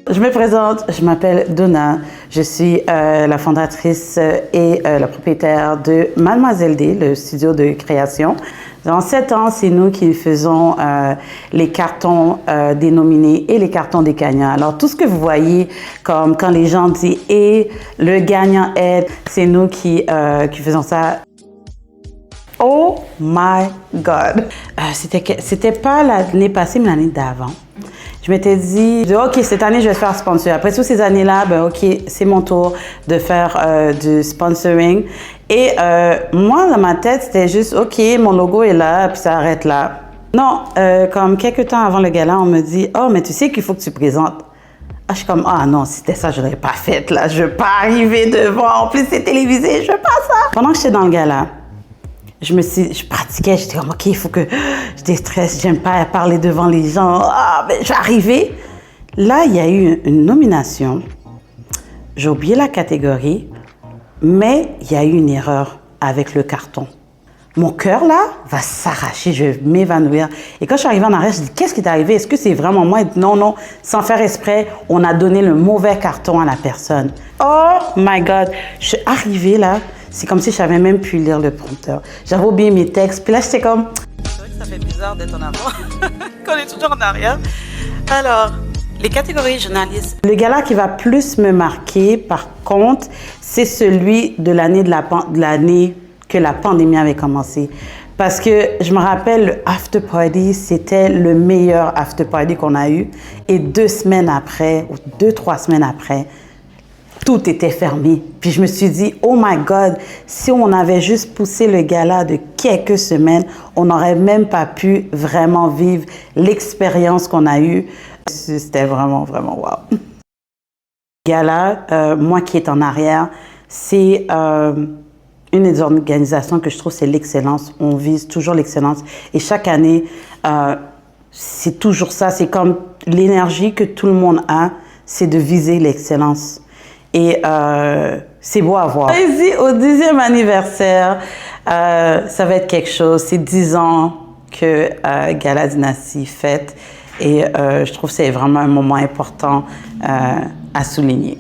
Je me présente, je m'appelle Donna, je suis la fondatrice et la propriétaire de Mademoiselle D, le studio de création. Dans 7 ans, c'est nous qui faisons les cartons des nominés et les cartons des gagnants. Alors, tout ce que vous voyez, comme quand les gens disent « et le gagnant est », c'est nous qui faisons ça. Oh my God! C'était pas l'année passée, mais l'année d'avant. Je m'étais dit, OK, cette année, je vais faire sponsor. Après toutes ces années-là, ben OK, c'est mon tour de faire du sponsoring. Et moi, dans ma tête, c'était juste, OK, mon logo est là, puis ça arrête là. Non, comme quelques temps avant le gala, on me dit, oh, mais tu sais qu'il faut que tu présentes. Ah, je suis comme, ah non, si c'était ça, je l'aurais pas fait, là. Je veux pas arriver devant. En plus, c'est télévisé, je veux pas ça. Pendant que j'étais dans le gala, je pratiquais, j'étais comme, OK, il faut que je déstresse, j'aime pas parler devant les gens. Ah, ben, je vais arriver. Là, il y a eu une nomination. J'ai oublié la catégorie, mais il y a eu une erreur avec le carton. Mon cœur, là, va s'arracher, je vais m'évanouir. Et quand je suis arrivée en arrière, je dis, qu'est-ce qui est arrivé? Est-ce que c'est vraiment moi? Non, non, sans faire exprès, on a donné le mauvais carton à la personne. Oh my God! Je suis arrivée, là, c'est comme si je savais même plus lire le prompteur. J'avais oublié mes textes, puis là, j'étais comme... C'est vrai que ça fait bizarre d'être en avant, qu'on est toujours en arrière. Alors, les catégories journalistes. Le gala qui va plus me marquer, par contre, c'est celui de l'année que la pandémie avait commencé. Parce que je me rappelle, le after party, c'était le meilleur after party qu'on a eu. Et 2 semaines après, ou 2-3 semaines après, tout était fermé. Puis je me suis dit, oh my God, si on avait juste poussé le gala de quelques semaines, on n'aurait même pas pu vraiment vivre l'expérience qu'on a eue. C'était vraiment, vraiment wow. Gala, moi qui est en arrière, c'est une des organisations que je trouve, c'est l'excellence. On vise toujours l'excellence. Et chaque année, c'est toujours ça. C'est comme l'énergie que tout le monde a, c'est de viser l'excellence. Et c'est beau à voir. Ici, au 10e anniversaire, ça va être quelque chose. C'est 10 ans que Gala Dynastie fête. Et je trouve que c'est vraiment un moment important à souligner.